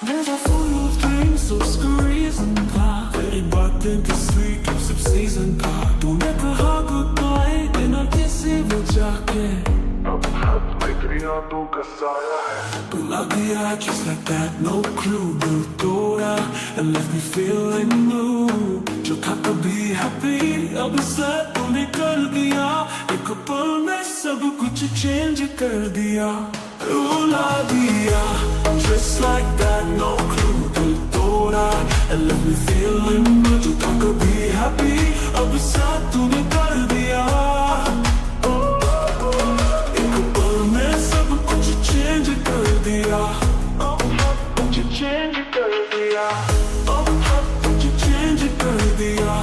never full of dreams, so reason था तेरी बातें किसी कब सब सीजन था तूने कहा goodbye बिना किसी वजह के अब हाथ में तेरी यादों का साया है बुला दिया just like that no clue दिल तोड़ा and left me feeling blue जो था कभी happy अब sad तूने कर दिया एक पल में सब कुछ change कर दिया रुला दिया just like that no clue दिल तोड़ा and left me feeling blue जो था कभी happy अब sad तूने कर दिया एक पल में सब कुछ change कर दिया कुछ change कर दिया कुछ change कर दिया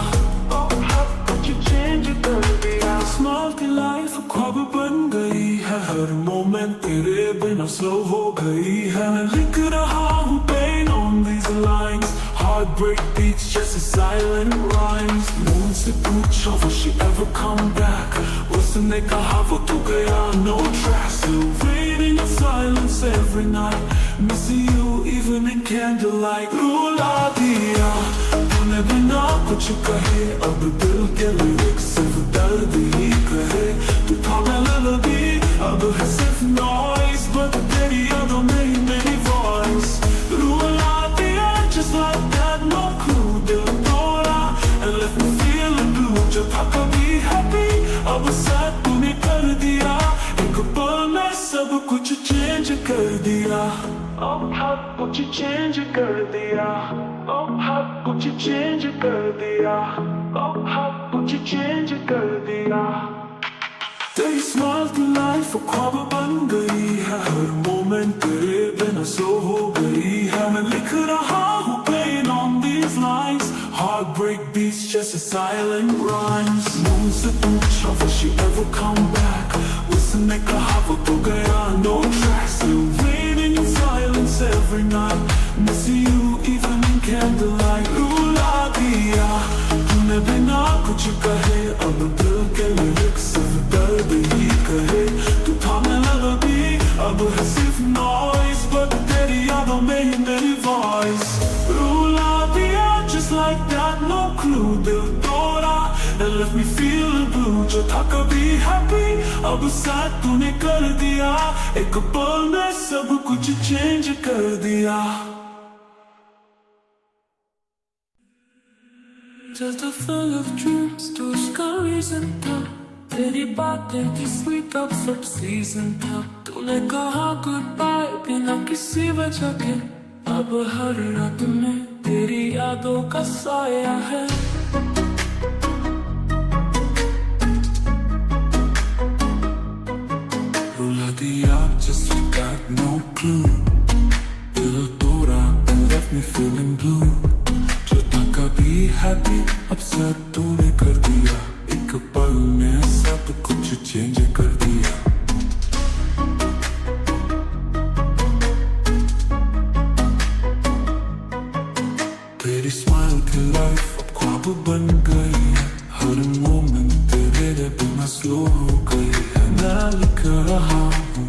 कुछ change कर दिया स्माइल की लाइफ ख्वाब बन गई है हर मोमेंट तेरे बिना स्लो हो गई है मैं लिख रहा हूँ pain on these lines heartbreak beats just as silent rhymes moon से पूछो will she ever come back उसने कहा वो तो गया no track still waiting in silence every night missing you even in candlelight रुला दिया तूने बिना कुछ कहे अब दिल के lyrics सिर्फ दर्द ही कहे तू था melody अब है सिर्फ noise but तेरी यादों में ही मेरी voice रुला दिया just like that no clue दिल तोड़ा and left me feeling blue जो था कभी happy अब sad तूने कर दिया एक पल में सब कुछ change कर दिया अब सब कुछ change कर दिया अब सब कुछ change कर दिया अब सब कुछ change कर दिया तेरी स्माइल की लाइफ ख्वाब बन गई है हर मोमेंट तेरे बिना स्लो हो गई है मैं लिख रहा हूँ pain on these lines heartbreak beats just as silent rhymes moon से पूछो will she ever come back उसने कहा वो तो गया no track still waiting in silence every night missing you even in candlelight रुला दिया तूने बिना कुछ कहे अब दिल के lyrics सिर्फ दर्द ही कहे तू था melody अब है सिर्फ noise but तेरी यादों में ही मेरी voice रुला दिया just like that no clue दिल तोड़ा and left me feeling blue जो था कभी happy अब sad तूने कर दिया एक पल में सब कुछ change कर दिया Just a full of dreams तो उसका reason था तेरी बातें की sweet अब सब season था तूने कहा goodbye बिना किसी वजह के अब हर रात में तेरी यादों का साया है रुला दिया just like that no clue दिल तोड़ा and left me feeling blue जो था कभी happy अब sad तूने कर दिया एक पल में सब कुछ change कर दिया तेरी स्माइल की लाइफ अब ख्वाब बन गई है हर मोमेंट तेरे बिना स्लो हो गई है मैं लिख रहा हूँ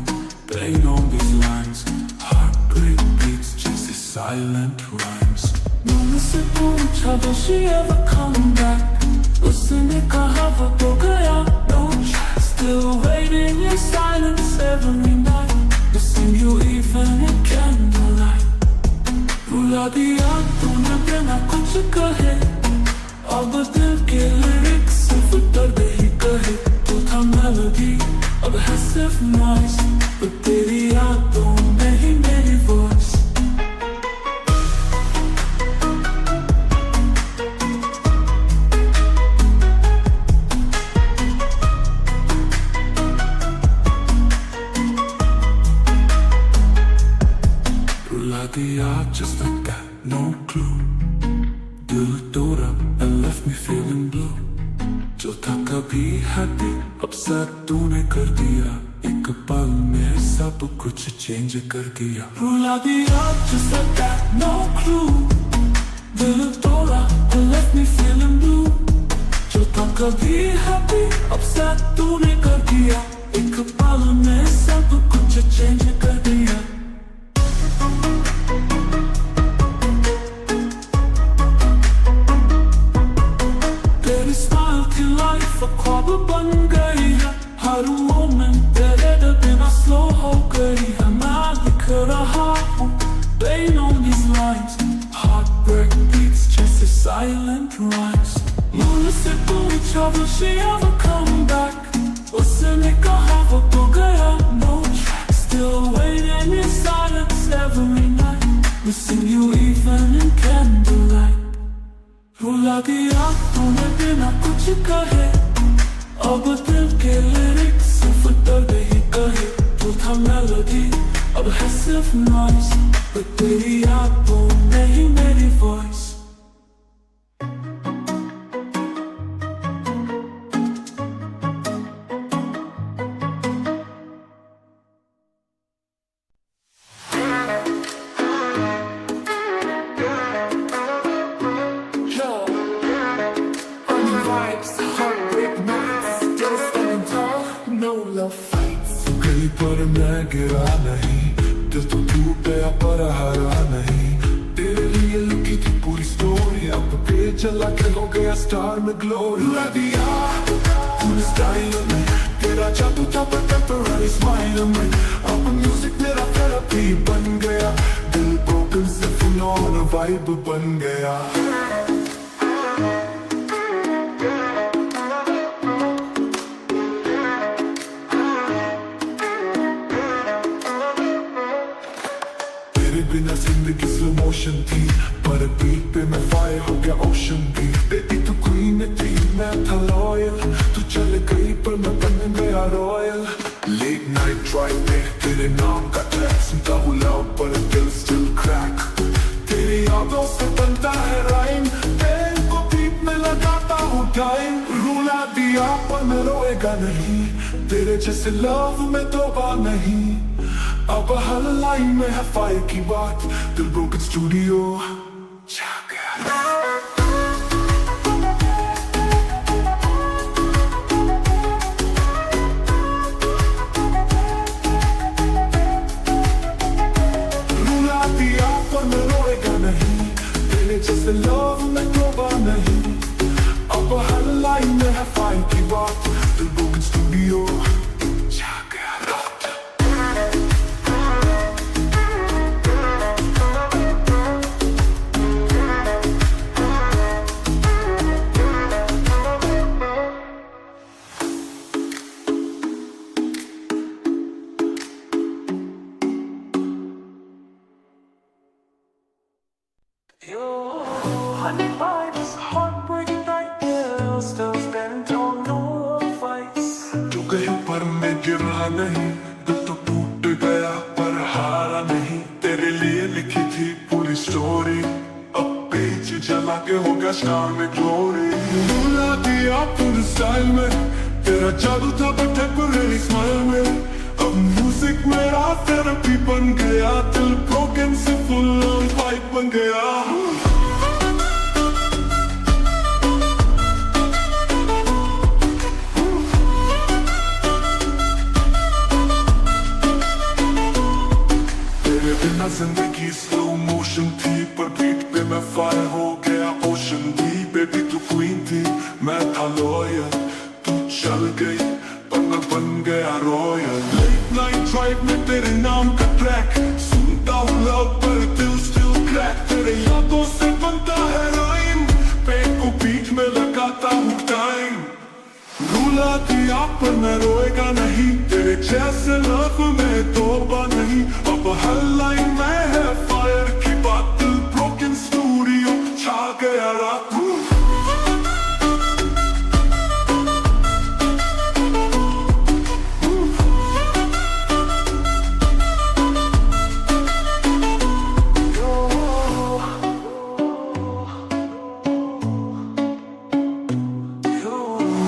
pain on these lines heartbreak beats just as silent rhymes मुझसे पूछा will she ever come back उसने कहा वो तो गया no track still waiting in silence every night missing you even in candlelight रुला दिया तूने बिना कुछ कहे अब दिल के lyrics सिर्फ दर्द ही कहे तू था melody अब है सिर्फ noise but तेरी यादों में ही मेरी voice रुला दिया just like that no clue दिल तोड़ा and left me feeling blue जो था कभी happy अब sad तूने कर दिया एक पल में सब कुछ change कर दिया रुला दिया just like that no clue दिल तोड़ा and left me feeling blue जो था कभी happy अब sad तूने कर दिया एक पल में सब कुछ change कर दिया will she ever come back? उसने कहा वो तो गया, no track. Still waiting in silence every night. Missing you even in candlelight. रुला दिया तूने बिना कुछ कहे, अब दिल के लिरिक्स सिर्फ दर्द ही कहे. तू था मेलोडी, अब है सिर्फ नॉइस, पर तेरी यादों में ही मेरी वॉइस. गली पर मैं गिरा नहीं, दिल तो टूटा पर हारा नहीं. तेरे लिए लिखी थी पूरी स्टोरी, अब पेज चला के हो गया स्टार में ग्लोरी. रुला दिया पूरे स्टाइल में, तेरा जादू था पर टेम्पररी स्माइल में. अब म्यूजिक मेरा थेरेपी बन गया, दिल ब्रोकन से फुल ऑन वाइब बन गया. बिना जिंदगी स्लो मोशन थी, पर बीट पे मैं फायर हो गया ओशन भी. बेबी तू क्वीन थी, मैं था लॉयल. तू चल गई पर मैं बन गया रॉयल. लेट नाइट ड्राइव में तेरे नाम का ट्रैक सुनता हूँ लाउड, पर दिल स्टिल क्रैक. तेरी यादों से बनता है राइम, दिल को बीट में लगाता हूँ टाइम. रुला दिया पर मैं रोएगा नहीं, तेरे जैसे लव में तौबा नहीं. अब हर लाइन में है फायर की बात, दिल ब्रोकन स्टूडियो छा गया. रुला दिया पर मैं रोएगा नहीं, तेरे जैसे लव में तौबा नहीं. अब हर लाइन में है फायर की बात, दिल ब्रोकन स्टूडियो छा गया. Honey vibes, heartbreaking night, yeah, still spent on no fights. तू गई पर मैं गिरा नहीं, दिल तो टूट गया पर हारा नहीं. तेरे लिए लिखी थी पूरी स्टोरी, अब पेज जला के हो गया स्टार में ग्लोरी. रुला दिया पूरे स्टाइल में, तेरा जादू था पर टेम्पररी स्माइल में. अब म्यूजिक मेरा थेरेपी बन गया, दिल ब्रोकन से फुल ऑन वाइब बन गया. जिंदगी स्लो मोशन थी, पर बीट पे मैं फायर हो गया ओशन भी. बेबी तू क्वीन थी, मैं था लॉयल. तू चल गई पर मैं बन गया रॉयल. लेट नाइट ड्राइव में तेरे नाम का ट्रैक सुनता हूँ लाउड, पर दिल स्टिल क्रैक. तेरे यादों से बनता है राइम, पेट को बीट में लगाता हूँ टाइम. रुला दिया पर मैं रोएगा नहीं, तेरे जैसे लव में तौबा नहीं. अब हर लाइन में है फायर की बात, दिल ब्रोकन स्टूडियो छा गया रात.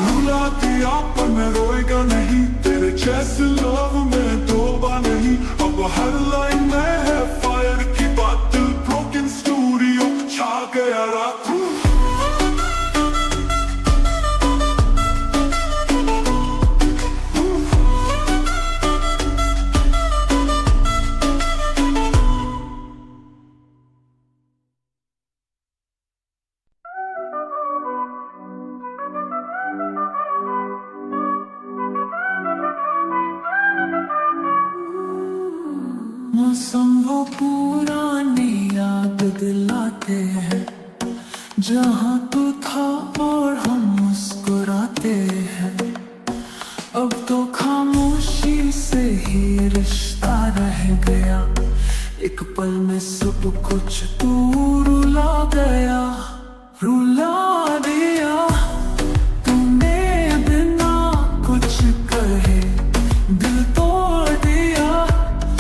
रुला दिया पर मैं रोएगा नहीं, तेरे जैसे लव में तौबा नहीं. अब हर लाइन में है फायर की बात, दिल ब्रोकन स्टूडियो छा गया रात. मौसम वो पुरानी याद दिलाते हैं, जहाँ तू था और हम मुस्कुराते ही रिश्ता रह गया। एक पल में सब कुछ तू रुला गया, रुला दिया तूने बिना कुछ कहे, दिल तोड़ दिया।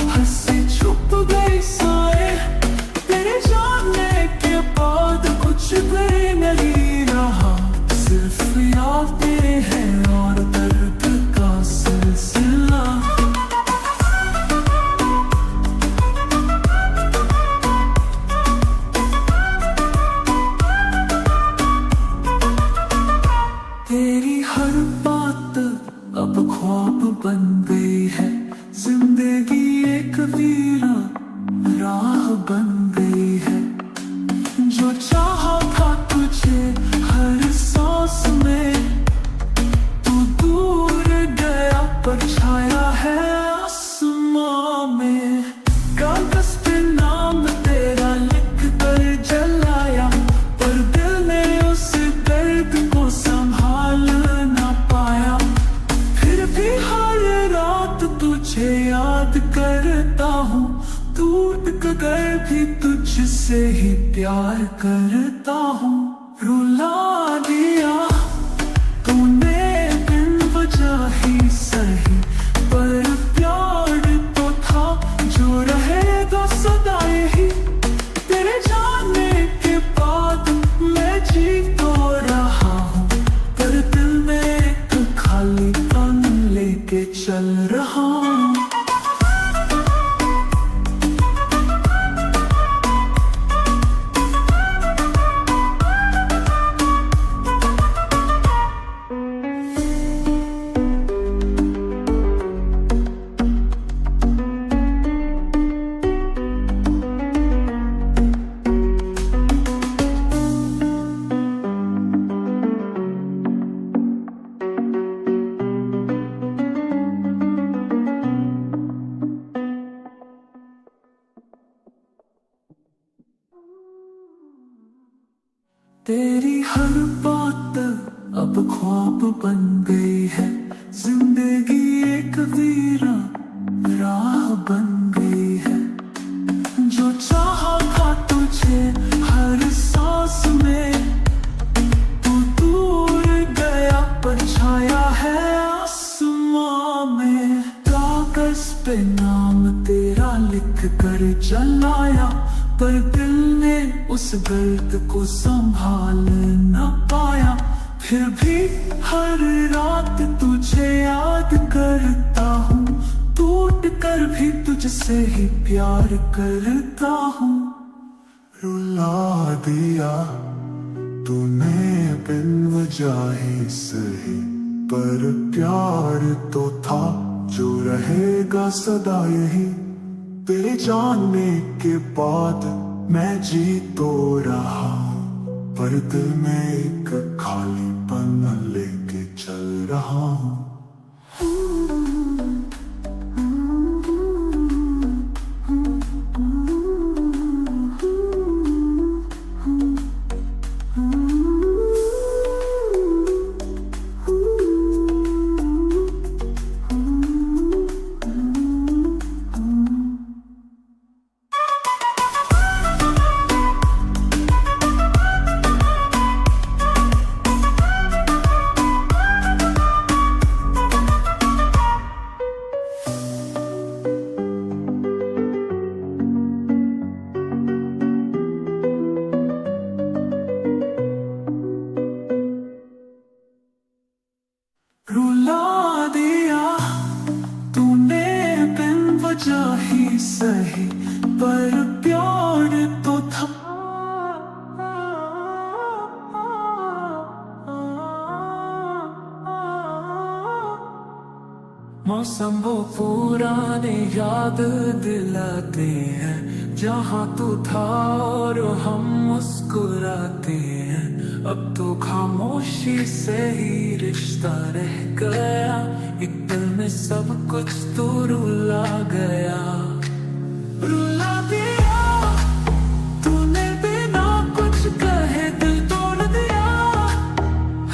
हंसी छुप गई साए तेरे जाने के बाद, कुछ भी नहीं रहा, सिर्फ यादें हैं और दर्द का सिलसिला। तेरी हर बात अब ख्वाब बन गई है, जिंदगी एक वीरा राह बन गई है। जो चाहा था तुझे हर सांस में, तू दूर गया पर छाया है आसमां में। कागज पे नाम तेरा लिख कर जलाया, पर दिल ने उस दर्द को संभाल ना पाया। फिर भी हर रात तुझे याद करता हूँ, टूट कर भी तुझसे ही प्यार करता हूँ। रुला दिया तूने बिन वजह ही सही, पर प्यार तो था जो रहेगा सदा यही। तेरे जाने के बाद मैं जी तो रहा हूँ, पर दिल में एक खालीपन लेके चल रहा हूँ। तेरी हर बात अब ख्वाब बन गई है, जिंदगी एक वीरा राह बन गई है। जो चाहा था तुझे हर सांस में, तू दूर गया पर छाया है आसमां में। कागज पे नाम तेरा लिख कर जलाया, पर दिल ने उस दर्द को संभाल न पाया। फिर भी हर रात तुझे याद करता हूँ, टूट कर भी तुझसे ही प्यार करता हूँ। रुला दिया तूने बिन वजह ही सही, पर प्यार तो था जो रहेगा सदा यही। तेरे जाने के बाद मैं जी तो रहा हूँ, पर दिल में एक खालीपन लेके चल रहा हूँ। रुला दिया तूने बिन वजह ही सही, पर प्यार तो था। मौसम वो पुराने याद दिलाते हैं, जहाँ तू था और हम मुस्कुराते हैं। अब तो खामोशी से ही रिश्ता रह गया, एक पल में सब कुछ तो रुला गया। रुला दिया तूने बिना कुछ कहे, दिल तोड़ दिया।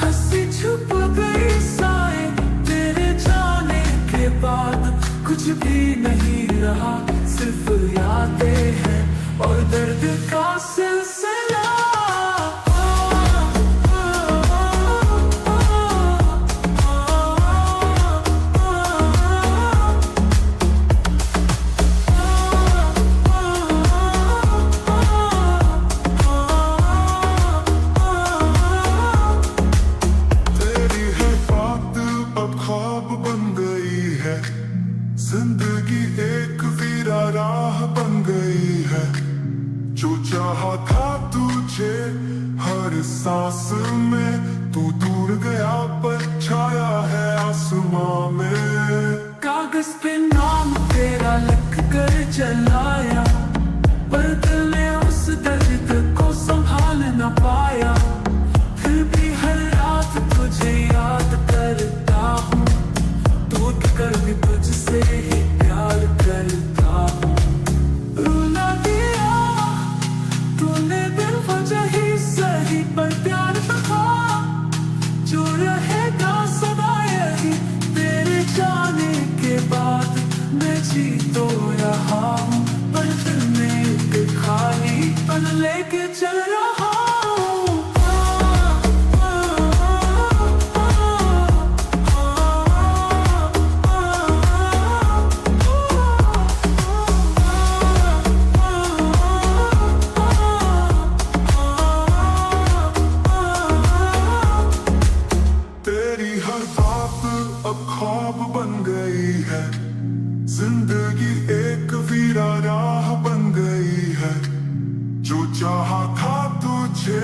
हंसी छुप गई साए तेरे जाने के बाद, कुछ भी नहीं रहा, सिर्फ यादें हैं और दर्द का सिलसिला। जिंदगी एक वीरा राह बन गई है, जो चाहा था तुझे हर सांस में, तू दूर गया पर छाया है आसमां में। कागज पे नाम तेरा लिख कर जलाया, पर दिल ने उस दर्द को संभाल न पाया। फिर भी हर रात तुझे याद करता हूँ, टूट कर भी तुझसे ही प्यार करता हूँ। रुला दिया तूने बिन वजह ही सही, पर प्यार था जो रहेगा सदा यही। तेरे जाने के बाद मैं जी तो रहा हूँ, पर दिल में एक खाली पल लेके चल रहा हूँ। ख्वाब बन गई है, जिंदगी एक वीरा राह बन गई है, जो चाहा था तुझे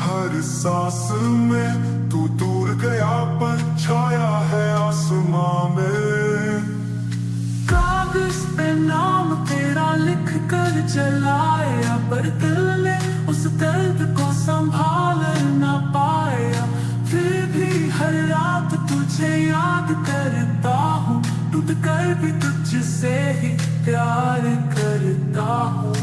हर सांस में, तू दूर गया पर छाया है आसमां में। कागज पे नाम तेरा लिख कर जलाया, पर दिल ने उस दर्द को संभाल न पाया। फिर भी हर रात तुझे याद करता हूँ, टूट कर भी तुझसे ही प्यार करता हूँ।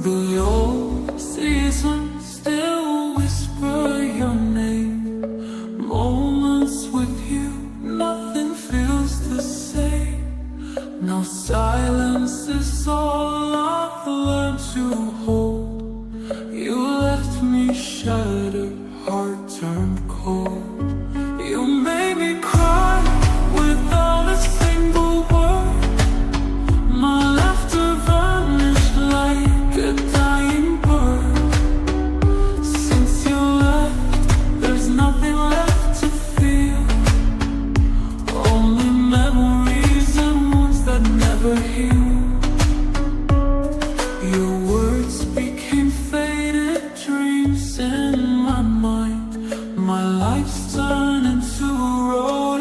The old seasons still whisper your name. Moments with you, nothing feels the same. Now silence is all I've learned to hold. You left me shattered, heart turned cold. You made me cry without a single word. My laughter vanished like a dying bird. Since you left, there's nothing left to feel. Only memories and wounds that never heal. Your words became faded dreams in my mind. My life's turned into a road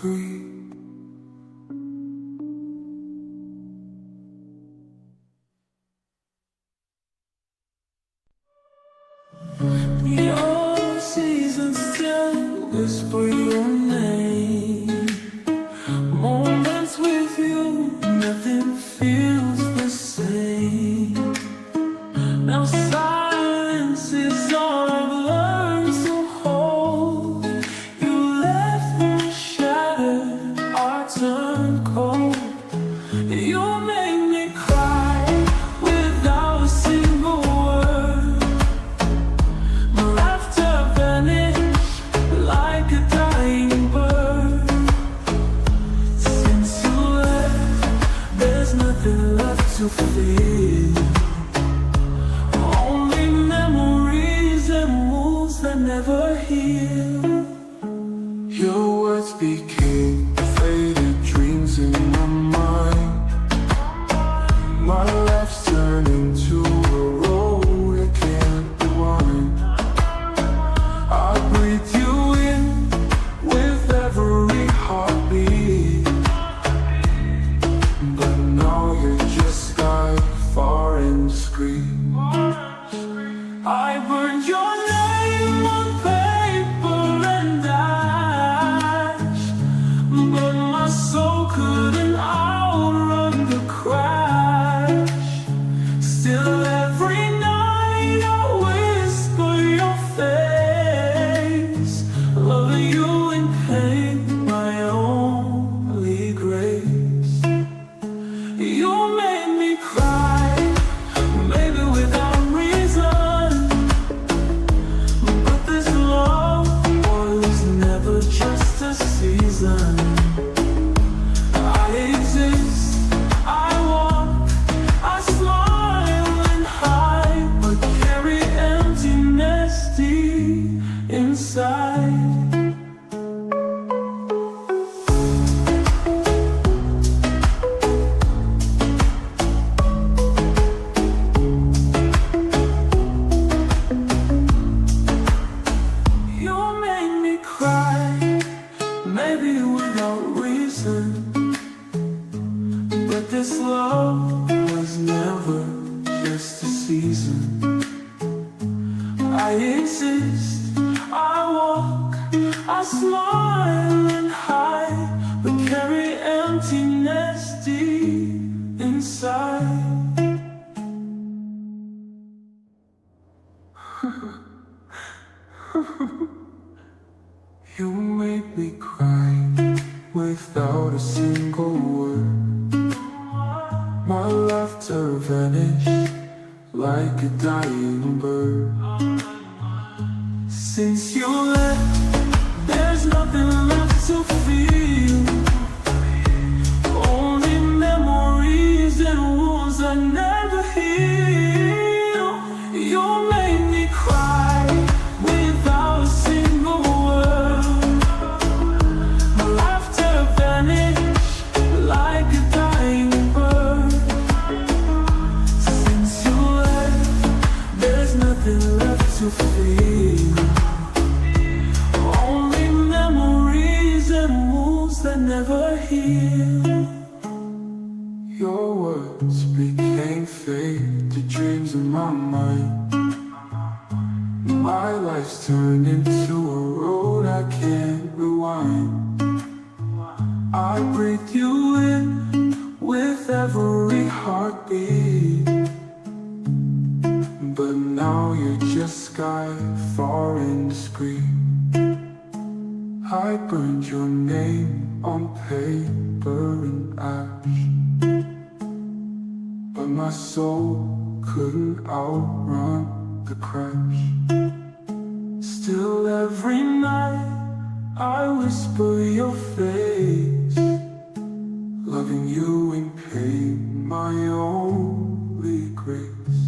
screen. Your seasons still whisper your name. Moments with you, nothing feels the same. Now silence is all I've learned to hold. You left me shattered, I turned cold. You made me cry without a single word. My laughter vanished like a dying bird. Since you left, there's nothing left to feel. Only memories and wounds that never heal. Your words became faded dreams in my mind. My life's turned into a road I can't rewind. I breathe you in with every heartbeat, but now you're just sky far and screen. I burned your name on paper and ash, but my soul couldn't outrun the crash. Still every night I whisper your face, loving you in pain, my only grace. You made me cry, maybe without reason, but this love was never just a season. I exist, I walk, I smile and hide, but carry emptiness deep inside. You made me cry, maybe without reason, but this love was never just a season. I exist, I walk, I smile and hide, but carry emptiness deep inside. You made me cry without a single word. My laughter vanished like a dying bird. Since you left, there's nothing left to feel. Only memories and wounds I never heal. You made me cry without a single word. My laughter vanished like a dying bird. Since you left, there's nothing left to feel. Only memories and wounds that never heal. Your words became faded dreams in my mind. My life's turned into a road I can't rewind. I breathe you in with every heartbeat, but now you're just sky far and screen. I burned your name on paper and ash, but my soul couldn't outrun the crash. Still every night I whisper your face, loving you in pain, my only grace.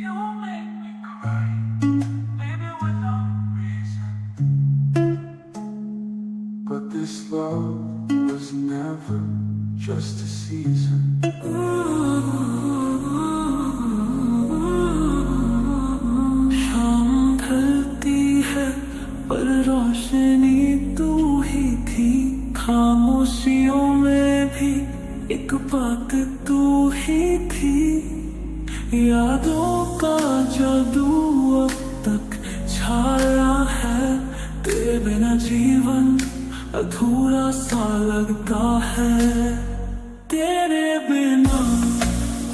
You make me cry, maybe without reason, but this love was never just a season. शाम ढलती है पर रोशनी तू ही खामोशियों में भी एक बात तू ही थी। यादों का जादू अब तक छाया है, तेरे बिना जीवन अधूरा सा लगता है। तेरे बिना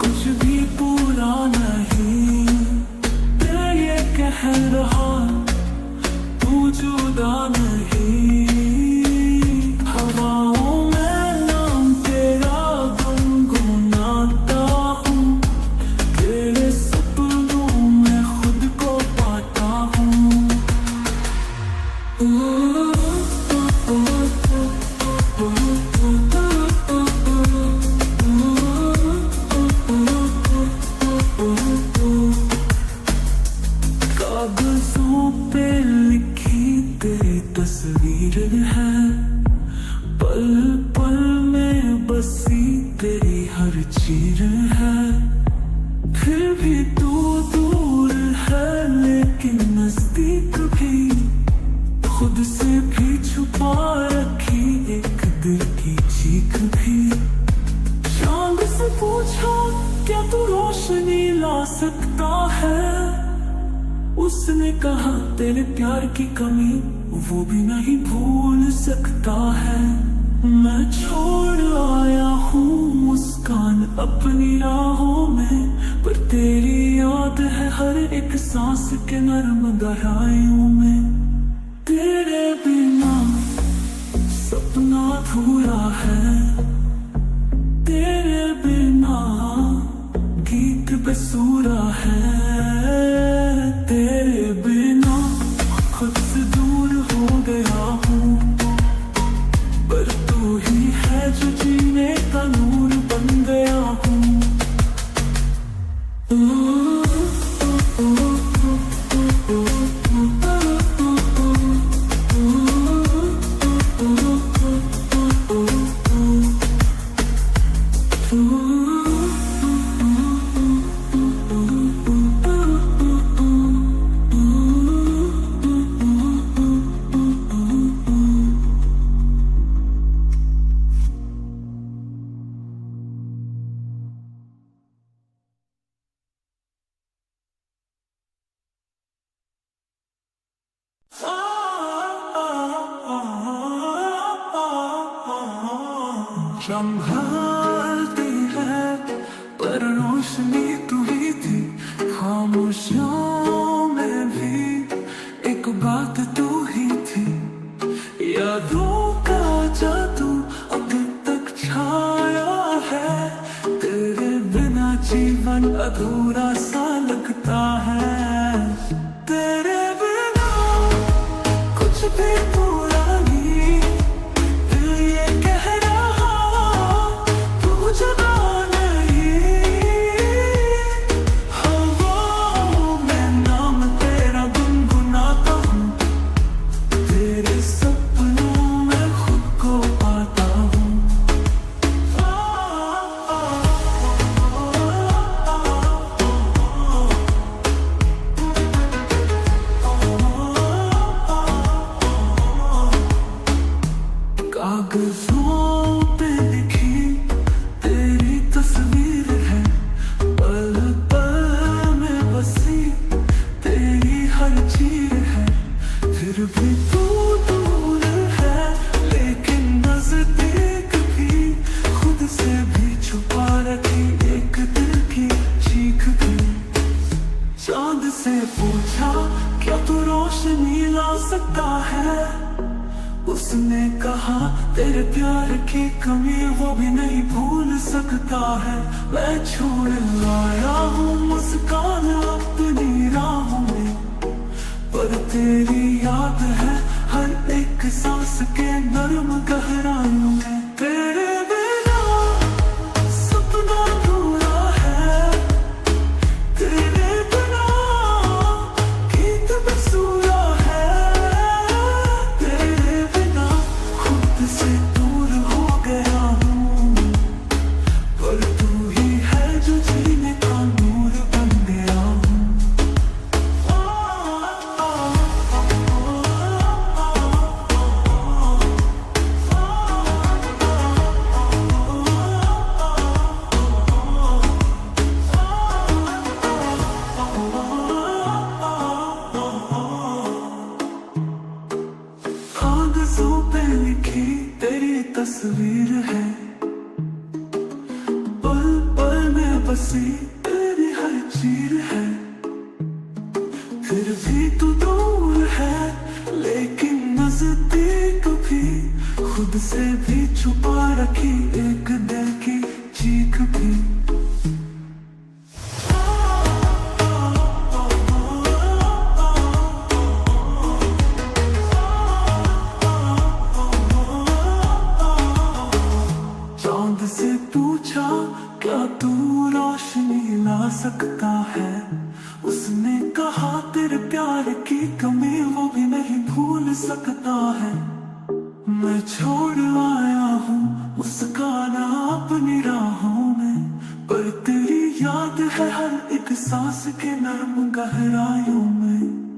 कुछ भी पूरा नहीं, दिल ये कह रहा तू जुदा नहीं। हवाओं में नाम तेरा गुनगुनाता हूँ, तेरे सपनों में खुद को पाता हूँ। कागजों पे लिखी तेरी तस्वीर है, पल पल में बसी तेरी हर चीज है। फिर भी तू दूर है लेकिन नजदीक भी, खुद से भी छुपा रखी एक दिल की चीख भी। चांद से पूछा क्या तू रोशनी ला सकता है, उसने कहा तेरे प्यार की कमी वो भी नहीं भूल सकता है। मैं छोड़ आया हूँ मुस्कान अपनी राहों में, पर तेरी याद है हर एक सांस के नर्म गहराइयों में। तेरे बिना सपना अधूरा है, तेरे बिना गीत बेसुरा है। तेरे बिना खुद से दूर हो गया हूँ, पर तू ही है जो जीने का नूर बन गया हूँ। संभालती है पर रोशनी तू ही थी, खामोशियों में भी एक बात तू ही थी। यादों का जादू अब तक छाया है, तेरे बिना जीवन अधूरा सा लगता है। तेरे बिना कुछ भी पूरा नहीं, दिल ये कह रहा तू जुदा नहीं। हवाओं में नाम तेरा गुनगुनाता हूँ, तेरे सपनों में खुद को पाता हूँ। कागजों पे लिखी तेरी तस्वीर है, पल पल में बसी तेरी हर चीज है। फिर भी तू दूर है लेकिन नजदीक भी, खुद से भी छुपा रखी एक दिल की चीख भी। चांद से पूछा क्या तू रोशनी ला सकता है, उसने कहा तेरे प्यार की कमी वो भी नहीं भूल सकता है। मैं छोड़ लाया हूँ मुस्कान अपनी राहों में, पर तेरी याद है हर एक सांस के नर्म गहराइयों में। तेरे बिना सपना अधूरा है, तेरे बिना गीत बेसुरा है। तेरे बिना खुद से दूर हो गया हूँ, पर तू ही है जो जीने का नूर बन गया हूँ। तस्वीर है, पल पल में बसी तेरी हर चीर है। फिर भी तू दूर है, लेकिन नजदीक भी, खुद से भी छुपा रखी एक दिल की चीख भी। चांद से पूछा क्या तू रोशनी ला सकता है, उसने कहा तेरे प्यार की कमी वो भी नहीं भूल सकता है। मैं छोड़ आया हूँ मुस्काना अपनी राहों में, पर तेरी याद है हर एक सांस के नर्म गहराइयों में।